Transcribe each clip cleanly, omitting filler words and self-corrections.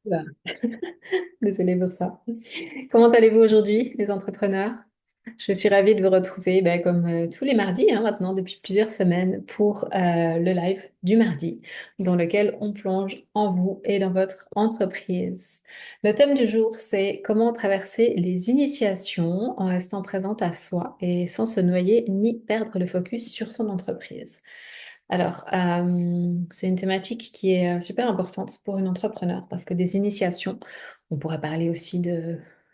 Oula, désolée pour ça. Comment allez-vous aujourd'hui, les entrepreneurs? Je suis ravie de vous retrouver, ben, comme tous les mardis, hein, maintenant, depuis plusieurs semaines, pour le live du mardi, dans lequel on plonge en vous et dans votre entreprise. Le thème du jour, c'est comment traverser les initiations en restant présente à soi et sans se noyer ni perdre le focus sur son entreprise. Alors, c'est une thématique qui est super importante pour une entrepreneur parce que des initiations, on pourrait parler aussi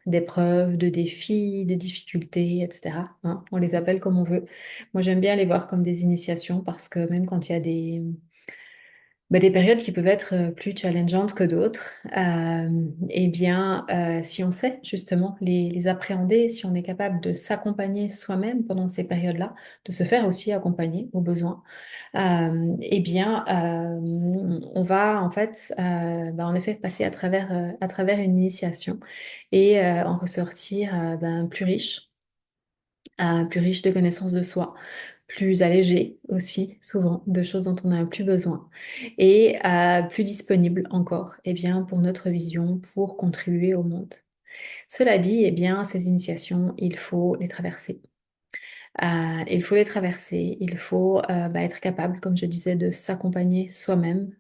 d'épreuves, de défis, de difficultés, etc., hein. On les appelle comme on veut. Moi, j'aime bien les voir comme des initiations parce que même quand il y a des périodes qui peuvent être plus challengeantes que d'autres, eh bien, si on sait justement les appréhender, si on est capable de s'accompagner soi-même pendant ces périodes-là, de se faire aussi accompagner au besoin, eh bien, on va en fait, en effet, passer à travers une initiation et en ressortir plus riche de connaissances de soi, plus allégé aussi, souvent, de choses dont on n'a plus besoin, et plus disponible encore, eh bien, pour notre vision, pour contribuer au monde. Cela dit, eh bien, ces initiations, il faut les traverser. Il faut les traverser, il faut être capable, comme je disais, de s'accompagner soi-même,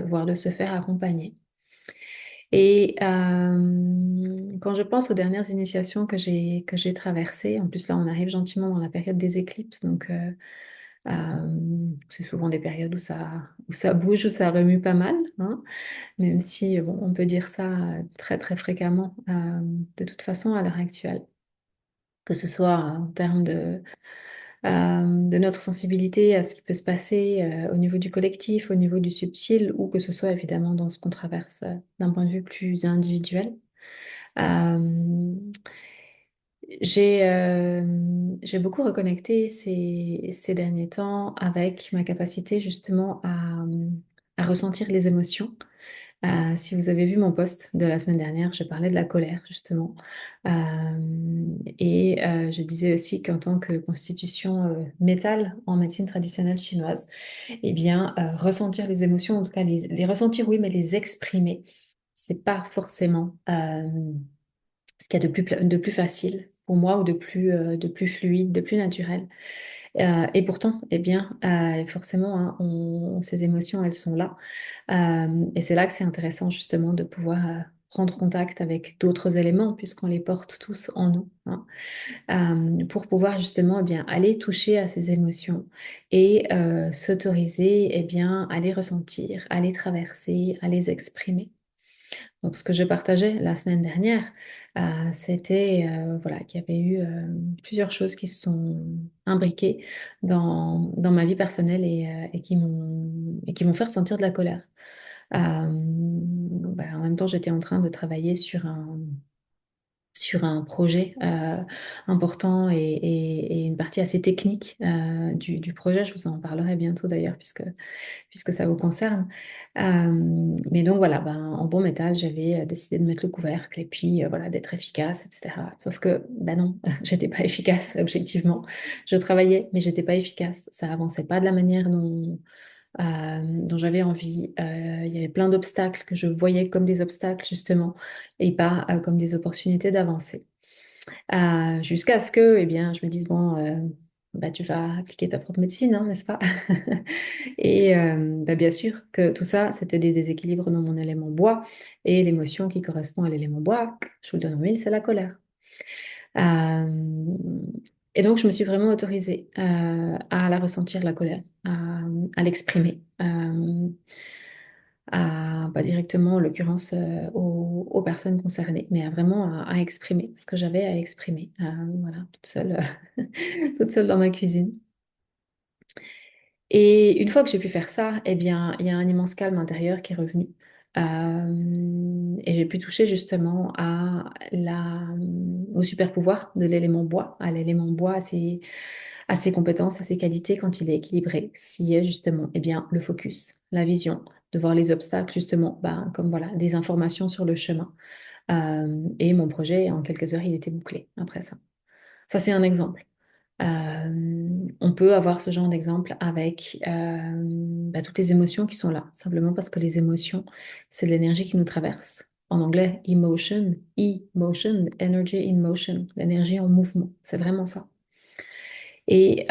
voire de se faire accompagner. Et quand je pense aux dernières initiations que j'ai traversées, en plus là on arrive gentiment dans la période des éclipses, donc c'est souvent des périodes où ça bouge, où ça remue pas mal, hein, même si bon, on peut dire ça très très fréquemment de toute façon à l'heure actuelle, que ce soit en termes de notre sensibilité à ce qui peut se passer au niveau du collectif, au niveau du subtil, ou que ce soit évidemment dans ce qu'on traverse d'un point de vue plus individuel. Euh, j'ai beaucoup reconnecté ces derniers temps avec ma capacité justement à ressentir les émotions. Si vous avez vu mon post de la semaine dernière, je parlais de la colère justement. Et je disais aussi qu'en tant que constitution métal en médecine traditionnelle chinoise, eh bien, ressentir les émotions, en tout cas les ressentir, oui, mais les exprimer, c'est pas forcément ce qu'il y a de plus facile pour moi ou de plus fluide, de plus naturel. Et pourtant, eh bien, forcément, hein, ces émotions, elles sont là. Et c'est là que c'est intéressant justement de pouvoir prendre contact avec d'autres éléments, puisqu'on les porte tous en nous, hein, pour pouvoir justement aller toucher à ces émotions et s'autoriser à les ressentir, à les traverser, à les exprimer. Donc, ce que je partageais la semaine dernière, c'était voilà, qu'il y avait eu plusieurs choses qui se sont imbriquées dans ma vie personnelle et qui m'ont fait ressentir de la colère. En même temps, j'étais en train de travailler sur un projet important et une partie assez technique du projet. Je vous en parlerai bientôt d'ailleurs, puisque ça vous concerne. Mais donc voilà, en bon métal, j'avais décidé de mettre le couvercle et puis voilà, d'être efficace, etc. Sauf que, non, j'étais pas efficace, objectivement. Je travaillais, mais j'étais pas efficace. Ça avançait pas de la manière dont j'avais envie. Il y avait plein d'obstacles que je voyais comme des obstacles, justement, et pas comme des opportunités d'avancer. Jusqu'à ce que, eh bien, je me dise, bon, tu vas appliquer ta propre médecine, hein, n'est-ce pas? Et bien sûr que tout ça, c'était des déséquilibres dans mon élément bois. Et l'émotion qui correspond à l'élément bois, je vous le donne en mille, c'est la colère. Euh, et donc, je me suis vraiment autorisée à la ressentir, la colère, à l'exprimer, pas directement, en l'occurrence, aux personnes concernées, mais vraiment à exprimer ce que j'avais à exprimer, voilà, toute seule, toute seule dans ma cuisine. Et une fois que j'ai pu faire ça, eh bien, il y a un immense calme intérieur qui est revenu. Et j'ai pu toucher justement au super pouvoir de l'élément bois, à l'élément bois, à ses compétences, à ses qualités quand il est équilibré, s'il est justement le focus, la vision, de voir les obstacles justement comme voilà, des informations sur le chemin. Et mon projet, en quelques heures, il était bouclé après ça. Ça, c'est un exemple. On peut avoir ce genre d'exemple avec toutes les émotions qui sont là, simplement parce que les émotions, c'est de l'énergie qui nous traverse. en anglais emotion, e-motion, energy in motion, l'énergie en mouvement. C'est vraiment ça. Et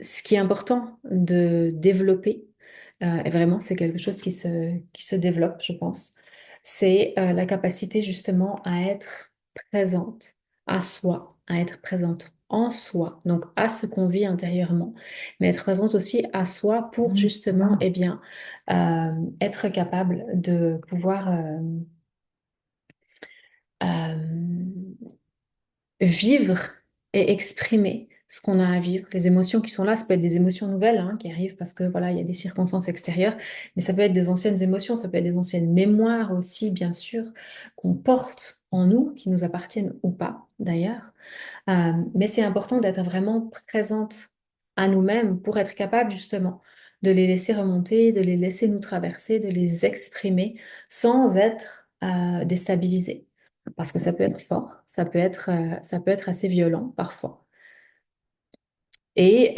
ce qui est important de développer, et vraiment c'est quelque chose qui se développe, je pense, c'est la capacité justement à être présente à soi, à être présente en soi, donc à ce qu'on vit intérieurement, mais être présente aussi à soi pour justement, eh bien, être capable de pouvoir euh, vivre et exprimer ce qu'on a à vivre. Les émotions qui sont là, ça peut être des émotions nouvelles hein, qui arrivent parce que voilà, il y a des circonstances extérieures, mais ça peut être des anciennes émotions, ça peut être des anciennes mémoires aussi, bien sûr, qu'on porte en nous, qui nous appartiennent ou pas d'ailleurs. Mais c'est important d'être vraiment présente à nous-mêmes pour être capable justement de les laisser remonter, de les laisser nous traverser, de les exprimer sans être déstabilisés. Parce que ça peut être fort, ça peut être assez violent parfois. Et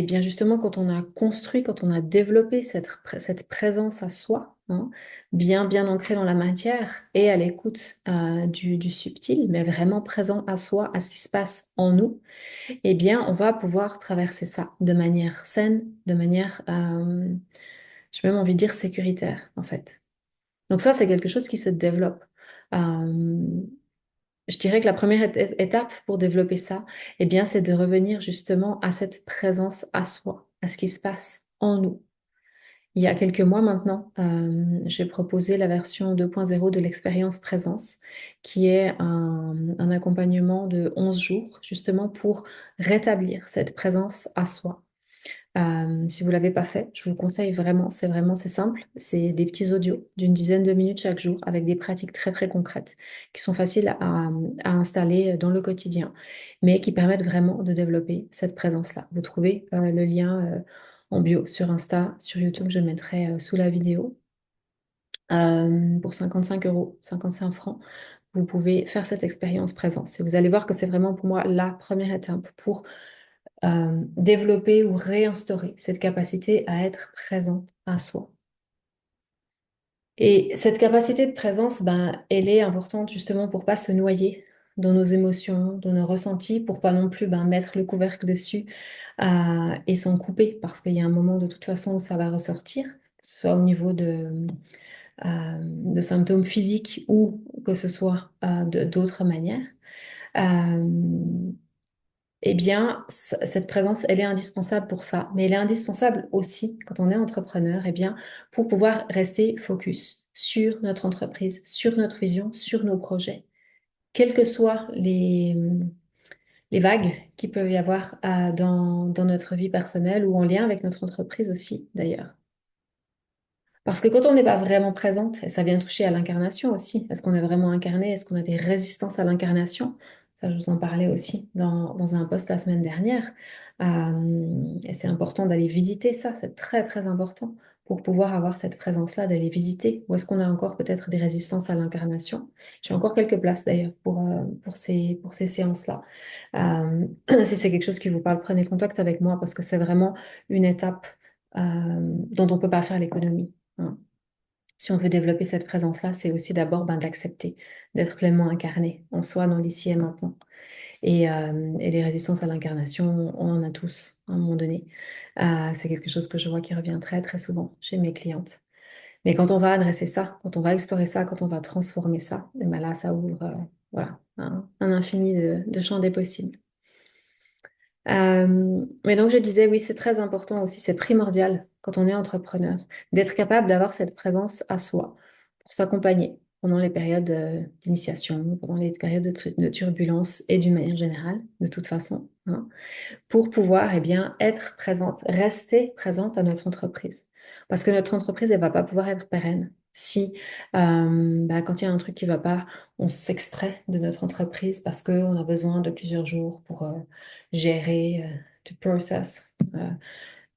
bien justement, quand on a construit, quand on a développé cette présence à soi, hein, bien ancrée dans la matière et à l'écoute du subtil, mais vraiment présent à soi, à ce qui se passe en nous, eh bien, on va pouvoir traverser ça de manière saine, de manière, j'ai même envie de dire sécuritaire, en fait. Donc ça, c'est quelque chose qui se développe. Euh, je dirais que la première étape pour développer ça, eh bien, c'est de revenir justement à cette présence à soi, à ce qui se passe en nous. Il y a quelques mois maintenant, j'ai proposé la version 2.0 de l'expérience présence, qui est un accompagnement de 11 jours, justement pour rétablir cette présence à soi. Si vous ne l'avez pas fait, je vous le conseille vraiment, c'est simple. C'est des petits audios d'une dizaine de minutes chaque jour avec des pratiques très concrètes qui sont faciles à installer dans le quotidien, mais qui permettent vraiment de développer cette présence-là. Vous trouvez le lien en bio sur Insta, sur YouTube, je le mettrai sous la vidéo. Pour 55 euros, 55 francs, vous pouvez faire cette expérience présence. Et vous allez voir que c'est vraiment pour moi la première étape pour développer ou réinstaurer cette capacité à être présent à soi. Et cette capacité de présence, ben, elle est importante justement pour pas se noyer dans nos émotions, dans nos ressentis, pour pas non plus ben, mettre le couvercle dessus et s'en couper, parce qu'il y a un moment de toute façon où ça va ressortir, que ce soit au niveau de symptômes physiques ou que ce soit d'autres manières. Euh, eh bien, cette présence, elle est indispensable pour ça, mais elle est indispensable aussi quand on est entrepreneur, eh bien, pour pouvoir rester focus sur notre entreprise, sur notre vision, sur nos projets, quelles que soient les vagues qui peuvent y avoir dans notre vie personnelle ou en lien avec notre entreprise aussi, d'ailleurs. Parce que quand on n'est pas vraiment présente, et ça vient toucher à l'incarnation aussi, est-ce qu'on est vraiment incarné? Est-ce qu'on a des résistances à l'incarnation? Ça, je vous en parlais aussi dans un post la semaine dernière. Et c'est important d'aller visiter ça, c'est très important pour pouvoir avoir cette présence-là, d'aller visiter. Où est-ce qu'on a encore peut-être des résistances à l'incarnation? J'ai encore quelques places d'ailleurs pour ces séances-là. Si c'est quelque chose qui vous parle, prenez contact avec moi parce que c'est vraiment une étape dont on ne peut pas faire l'économie. Hein. Si on veut développer cette présence-là, c'est aussi d'abord ben, d'accepter d'être pleinement incarné en soi, dans l'ici et maintenant. Et les résistances à l'incarnation, on en a tous à un moment donné. C'est quelque chose que je vois qui revient très souvent chez mes clientes. Mais quand on va adresser ça, quand on va explorer ça, quand on va transformer ça, et ben là, ça ouvre voilà, un infini de champs des possibles. Mais donc je disais, oui, c'est très important aussi, c'est primordial quand on est entrepreneur, d'être capable d'avoir cette présence à soi pour s'accompagner pendant les périodes d'initiation, pendant les périodes de turbulence et d'une manière générale, de toute façon, hein, pour pouvoir eh bien, être présente, rester présente à notre entreprise. Parce que notre entreprise, elle ne va pas pouvoir être pérenne. Si bah, quand il y a un truc qui ne va pas, on s'extrait de notre entreprise parce qu'on a besoin de plusieurs jours pour gérer, to process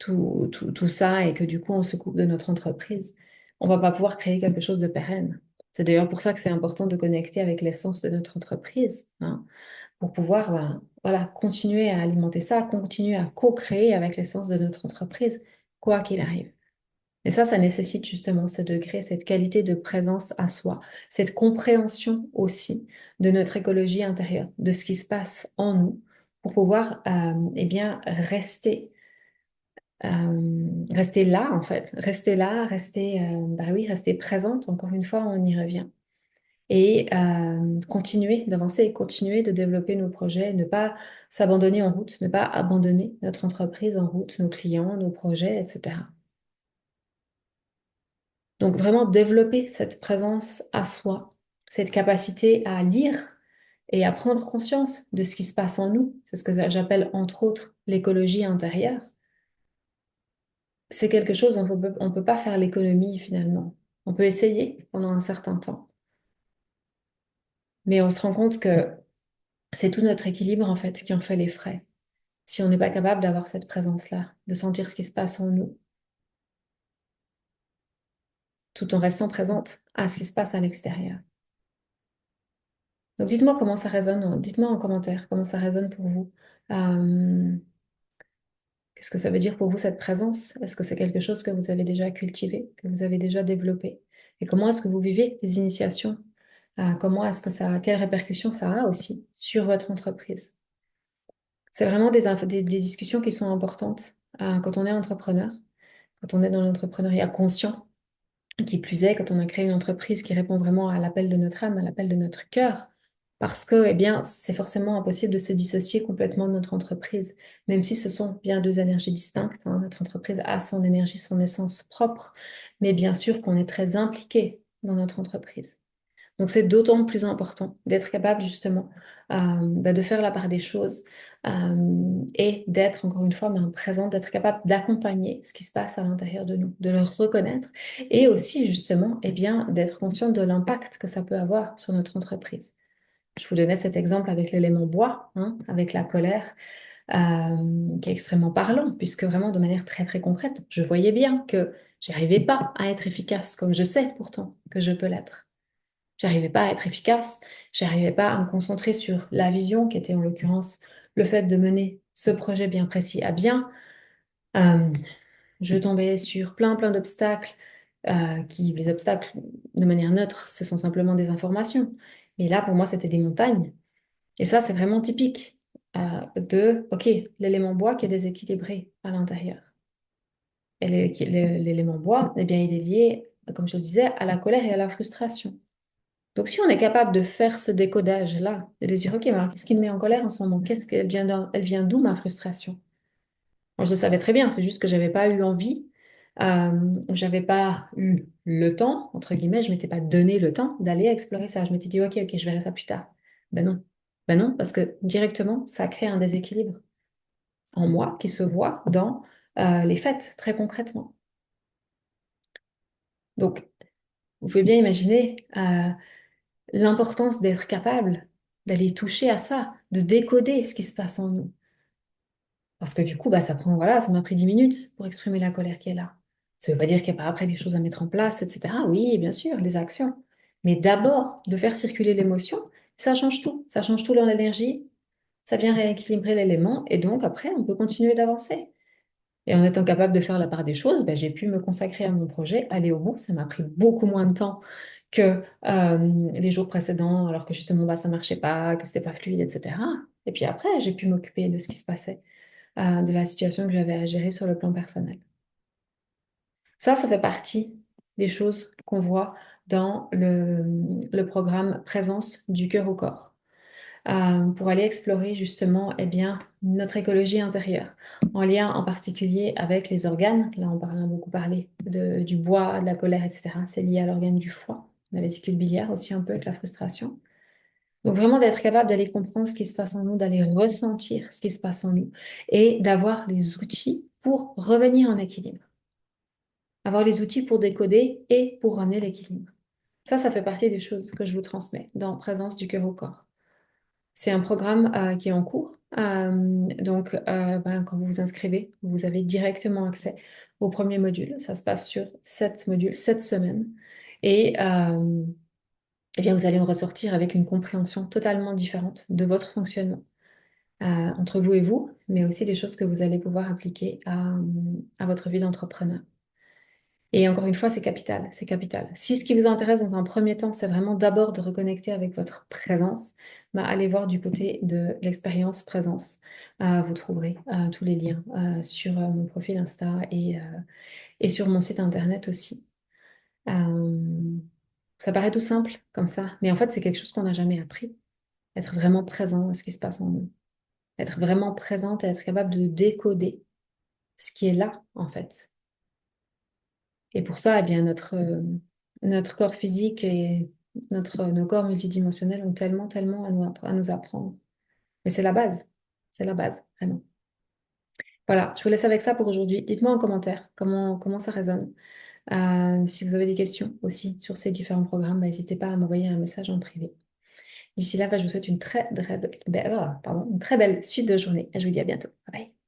tout ça et que du coup on se coupe de notre entreprise, on ne va pas pouvoir créer quelque chose de pérenne. C'est d'ailleurs pour ça que c'est important de connecter avec l'essence de notre entreprise, hein, pour pouvoir ben, voilà, continuer à alimenter ça, continuer à co-créer avec l'essence de notre entreprise, quoi qu'il arrive. Et ça nécessite justement ce degré, cette qualité de présence à soi, cette compréhension aussi de notre écologie intérieure, de ce qui se passe en nous, pour pouvoir eh bien, rester là, en fait, rester là, bah oui, rester présente, encore une fois, on y revient. Et continuer d'avancer, continuer de développer nos projets, ne pas s'abandonner en route, ne pas abandonner notre entreprise en route, nos clients, nos projets, etc. Donc vraiment développer cette présence à soi, cette capacité à lire et à prendre conscience de ce qui se passe en nous. C'est ce que j'appelle entre autres l'écologie intérieure. C'est quelque chose dont on peut pas faire l'économie finalement. On peut essayer pendant un certain temps, mais on se rend compte que c'est tout notre équilibre en fait qui en fait les frais. Si on n'est pas capable d'avoir cette présence-là, de sentir ce qui se passe en nous, tout en restant présente à ce qui se passe à l'extérieur. Donc dites-moi comment ça résonne, dites-moi en commentaire comment ça résonne pour vous. Euh, Qu'est-ce que ça veut dire pour vous cette présence? Est-ce que c'est quelque chose que vous avez déjà cultivé, que vous avez déjà développé? Et comment est-ce que vous vivez les initiations? Comment est-ce que ça, quelles répercussions ça a aussi sur votre entreprise? C'est vraiment des discussions qui sont importantes quand on est entrepreneur, quand on est dans l'entrepreneuriat conscient. Qui plus est, quand on a créé une entreprise qui répond vraiment à l'appel de notre âme, à l'appel de notre cœur, parce que, eh bien, c'est forcément impossible de se dissocier complètement de notre entreprise, même si ce sont bien deux énergies distinctes, hein. Notre entreprise a son énergie, son essence propre, mais bien sûr qu'on est très impliqué dans notre entreprise. Donc c'est d'autant plus important d'être capable justement bah, de faire la part des choses et d'être encore une fois présent, d'être capable d'accompagner ce qui se passe à l'intérieur de nous, de le reconnaître et aussi justement eh bien, d'être conscient de l'impact que ça peut avoir sur notre entreprise. Je vous donnais cet exemple avec l'élément bois, hein, avec la colère, qui est extrêmement parlant, puisque vraiment de manière très très concrète, je voyais bien que j'arrivais pas à être efficace comme je sais pourtant que je peux l'être. J'arrivais pas à être efficace, j'arrivais pas à me concentrer sur la vision qui était en l'occurrence le fait de mener ce projet bien précis à bien. Euh, je tombais sur plein d'obstacles, les obstacles de manière neutre, ce sont simplement des informations. Mais là, pour moi, c'était des montagnes. Et ça, c'est vraiment typique OK, l'élément bois qui est déséquilibré à l'intérieur. Et l'élément bois, eh bien, il est lié, comme je le disais, à la colère et à la frustration. Donc, si on est capable de faire ce décodage-là, et de dire, OK, mais alors, qu'est-ce qui me met en colère en ce moment? Elle vient d'où ma frustration? Moi, je le savais très bien, c'est juste que j'avais pas eu envie, j'avais pas eu le temps, entre guillemets, je m'étais pas donné le temps d'aller explorer ça. Je m'étais dit, OK, je verrai ça plus tard. Ben non. Ben non, parce que directement, ça crée un déséquilibre en moi qui se voit dans les faits, très concrètement. Donc, vous pouvez bien imaginer l'importance d'être capable d'aller toucher à ça, de décoder ce qui se passe en nous. Parce que du coup, bah, voilà, ça m'a pris 10 minutes pour exprimer la colère qui est là. Ça ne veut pas dire qu'il n'y a pas après des choses à mettre en place, etc. Oui, bien sûr, les actions. Mais d'abord, de faire circuler l'émotion, ça change tout. Ça change tout dans l'énergie, ça vient rééquilibrer l'élément, et donc après, on peut continuer d'avancer. Et en étant capable de faire la part des choses, ben, j'ai pu me consacrer à mon projet, aller au bout. Ça m'a pris beaucoup moins de temps que les jours précédents, alors que justement, bah, ça marchait pas, que c'était pas fluide, etc. Et puis après, j'ai pu m'occuper de ce qui se passait, de la situation que j'avais à gérer sur le plan personnel. Ça fait partie des choses qu'on voit dans le programme Présence du cœur au corps. Pour aller explorer justement eh bien, notre écologie intérieure, en lien en particulier avec les organes. Là, on a beaucoup parlé du bois, de la colère, etc. C'est lié à l'organe du foie, la vésicule biliaire aussi un peu avec la frustration. Donc vraiment d'être capable d'aller comprendre ce qui se passe en nous, d'aller ressentir ce qui se passe en nous et d'avoir les outils pour revenir en équilibre. Avoir les outils pour décoder et pour ramener l'équilibre. Ça fait partie des choses que je vous transmets dans Présence du cœur au corps. C'est un programme qui est en cours. Donc, ben, quand vous vous inscrivez, vous avez directement accès au premier module. Ça se passe sur 7 modules, 7 semaines. Et eh bien, vous allez en ressortir avec une compréhension totalement différente de votre fonctionnement entre vous et vous, mais aussi des choses que vous allez pouvoir appliquer à votre vie d'entrepreneur. Et encore une fois, c'est capital, c'est capital. Si ce qui vous intéresse dans un premier temps, c'est vraiment d'abord de reconnecter avec votre présence, bah, allez voir du côté de l'expérience présence. Vous trouverez tous les liens sur mon profil Insta et sur mon site internet aussi. Euh, Ça paraît tout simple comme ça, mais en fait, c'est quelque chose qu'on n'a jamais appris. Être vraiment présent à ce qui se passe en nous. Être vraiment présente et être capable de décoder ce qui est là, en fait. Et pour ça, eh bien, notre corps physique et nos corps multidimensionnels ont tellement, tellement à nous apprendre. Mais c'est la base. C'est la base, vraiment. Voilà, je vous laisse avec ça pour aujourd'hui. Dites-moi en commentaire comment ça résonne. Si vous avez des questions aussi sur ces différents programmes, bah, n'hésitez pas à m'envoyer un message en privé. D'ici là, bah, je vous souhaite une très, très belle, une très belle suite de journée. Et je vous dis à bientôt. Bye bye.